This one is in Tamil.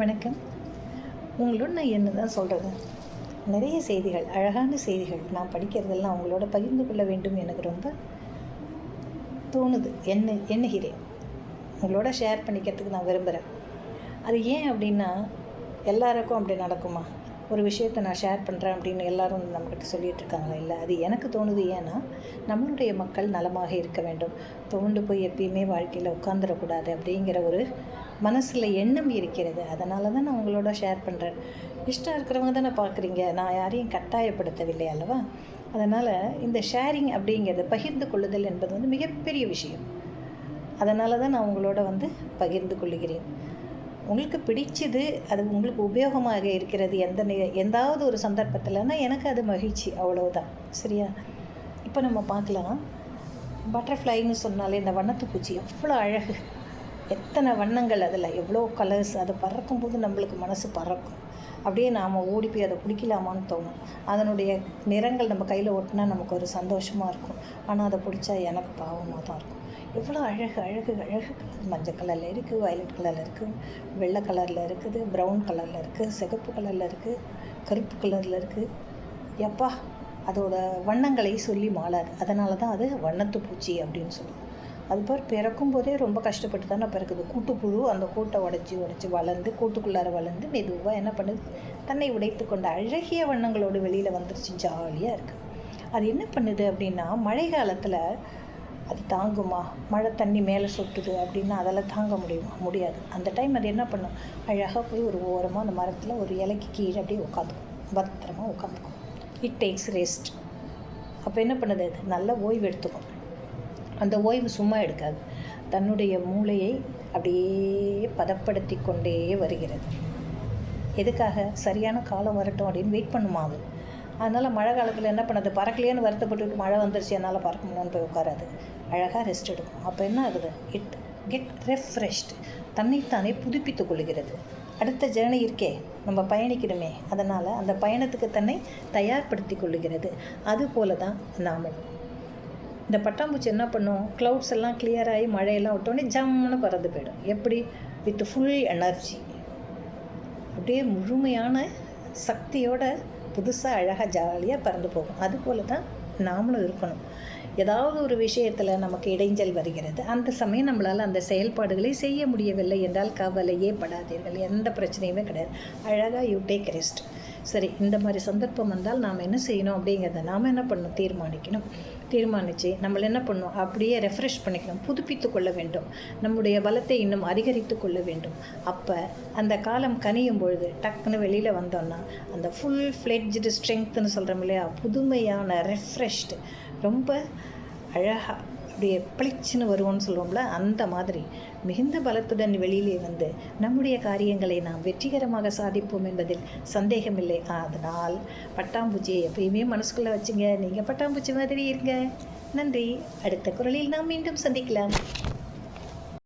வணக்கம். உங்களோட நான் என்ன தான் சொல்கிறது, நிறைய செய்திகள், அழகான செய்திகள் நான் படிக்கிறதெல்லாம் அவங்களோட பகிர்ந்து கொள்ள வேண்டும் எனக்கு ரொம்ப தோணுது, எண்ணுகிறேன். உங்களோட ஷேர் பண்ணிக்கிறதுக்கு நான் விரும்புகிறேன். அது ஏன் அப்படின்னா, எல்லாருக்கும் அப்படி நடக்குமா? ஒரு விஷயத்தை நான் ஷேர் பண்ணுறேன் அப்படின்னு எல்லோரும் நம்மளுக்கு சொல்லிகிட்ருக்காங்களா? இல்லை, அது எனக்கு தோணுது. ஏன்னா நம்மளுடைய மக்கள் நலமாக இருக்க வேண்டும், தோண்டு போய் எப்பயுமே வாழ்க்கையில் உட்காந்துடக்கூடாது அப்படிங்கிற ஒரு மனசில் எண்ணம் இருக்கிறது. அதனால தான் நான் உங்களோட ஷேர் பண்ணுறேன். இஷ்டம் இருக்கிறவங்க தானே பார்க்குறீங்க, நான் யாரையும் கட்டாயப்படுத்தவில்லை அல்லவா? அதனால் இந்த ஷேரிங் அப்படிங்கிறது, பகிர்ந்து கொள்ளுதல் என்பது மிகப்பெரிய விஷயம். அதனால தான் நான் உங்களோட பகிர்ந்து கொள்ளுகிறேன். உங்களுக்கு பிடிச்சது, அது உங்களுக்கு உபயோகமாக இருக்கிறது எந்தாவது ஒரு சந்தர்ப்பத்தில்னா எனக்கு அது மகிழ்ச்சி, அவ்வளவுதான். சரியா? இப்போ நம்ம பார்க்கலாம். பட்டர்ஃப்ளைன்னு சொன்னாலே இந்த வண்ணத்து பூச்சி எவ்வளோ அழகு, எத்தனை வண்ணங்கள், அதில் எவ்வளோ கலர்ஸ். அது பறக்கும்போது நம்மளுக்கு மனசு பறக்கும். அப்படியே நாம் ஓடி போய் அதை பிடிக்கலாமான்னு தோணும். அதனுடைய நிறங்கள் நம்ம கையில் ஒட்டினா நமக்கு ஒரு சந்தோஷமாக இருக்கும். ஆனால் அதை பிடிச்சா எனக்கு பாவமாக தான் இருக்கும். எவ்வளோ அழகு அழகு அழகு கலர், மஞ்சள் கலரில் இருக்குது, வயலட் கலரில் இருக்குது, வெள்ளை கலரில் இருக்குது, ப்ரௌன் கலரில் இருக்குது, சிகப்பு கலரில் இருக்குது, கருப்பு கலரில் இருக்குது. எப்பா, அதோட வண்ணங்களை சொல்லி மாளாது. அதனால தான் அது வண்ணத்து பூச்சி அப்படின்னு சொல்லுவோம். அது பேர் பிறக்கும் போதே ரொம்ப கஷ்டப்பட்டு தானே பிறக்குது. கூட்டுப்புழு அந்த கூட்டை உடச்சி வளர்ந்து, கூட்டுக்குள்ளார வளர்ந்து மெதுவாக என்ன பண்ணுது, தன்னை உடைத்து கொண்ட அழகிய வண்ணங்களோடு வெளியில் வந்துருச்சு. ஜாலியாக இருக்குது. அது என்ன பண்ணுது அப்படின்னா, மழை காலத்தில் அது தாங்குமா? மழை தண்ணி மேலே சொட்டுது அப்படின்னா அதெல்லாம் தாங்க முடியாது. அந்த டைம் அது என்ன பண்ணும், அழகாக போய் ஒரு ஓரமாக அந்த மரத்தில் ஒரு இலைக்கு கீழே அப்படியே உட்காந்துக்கும், பத்திரமாக உட்காந்துக்கும். It takes rest. அப்போ என்ன பண்ணுது, அது நல்லா ஓய்வு எடுத்துக்கும். அந்த ஓய்வு சும்மா எடுக்காது, தன்னுடைய மூளையை அப்படியே பதப்படுத்தி கொண்டே வருகிறது. எதுக்காக? சரியான காலம் வரட்டும் அப்படின்னு வெயிட் பண்ணுமா அது. அதனால் மழை காலத்தில் என்ன பண்ணுது, பறக்கலையேன்னு வருத்தப்பட்டு மழை வந்துருச்சு என்னால் பறக்க முடியும்னு போய் உட்காராது, அழகாக ரெஸ்ட் எடுக்கும். அப்போ என்ன ஆகுது, இட் கெட் ரெஃப்ரெஷ்டு, தன்னைத்தானே புதுப்பித்து கொள்கிறது. அடுத்த ஜேர்னி இருக்கே, நம்ம பயணிக்கணுமே, அதனால் அந்த பயணத்துக்கு தன்னை தயார்படுத்தி கொள்ளுகிறது. அதுபோல தான் நாமளும். இந்த பட்டாம்பூச்சி என்ன பண்ணும், க்ளவுட்ஸ் எல்லாம் கிளியர் ஆகி மழையெல்லாம் விட்டோடனே ஜம்முன்னு பறந்து போயிடும். எப்படி? வித் ஃபுல் எனர்ஜி, அப்படியே முழுமையான சக்தியோட புதுசாக அழகாக ஜாலியாக பறந்து போகும். அதுபோல தான் நாமளும் இருக்கணும். ஏதாவது ஒரு விஷயத்தில் நமக்கு இடைஞ்சல் வருகிறது, அந்த சமயம் நம்மளால் அந்த செயல்பாடுகளை செய்ய முடியவில்லை என்றால் கவலையே படாதீர்கள், எந்த பிரச்சனையுமே கிடையாது. அழகாக யூ டேக் ரெஸ்ட். சரி, இந்த மாதிரி சந்தர்ப்பம் வந்தால் நாம் என்ன செய்யணும் அப்படிங்கிறத நாம் என்ன பண்ணணும், தீர்மானித்து நம்மளை என்ன பண்ணணும், அப்படியே ரெஃப்ரெஷ் பண்ணிக்கணும், புதுப்பித்து கொள்ள வேண்டும், நம்முடைய பலத்தை இன்னும் அதிகரித்து கொள்ள வேண்டும். அப்போ அந்த காலம் கனியும் பொழுது டக்குன்னு வெளியில் வந்தோன்னா அந்த ஃபுல் ஃப்ளெட்ஜ்டு ஸ்ட்ரென்த்துன்னு சொல்கிறோம் இல்லையா, புதுமையான ரெஃப்ரெஷ்டு, ரொம்ப அழகாக அப்படியே பளிச்சுன்னு வருவோம்னு சொல்லுவோம்ல, அந்த மாதிரி மிகுந்த பலத்துடன் வெளியிலே வந்து நம்முடைய காரியங்களை நாம் வெற்றிகரமாக சாதிப்போம் என்பதில் சந்தேகமில்லை. அதனால் பட்டாம்பூச்சியை எப்பயுமே மனசுக்குள்ளே வச்சுங்க. நீங்கள் பட்டாம்பூச்சி மாதிரி இருங்க. நன்றி. அடுத்த குரலில் நாம் மீண்டும் சந்திக்கலாம்.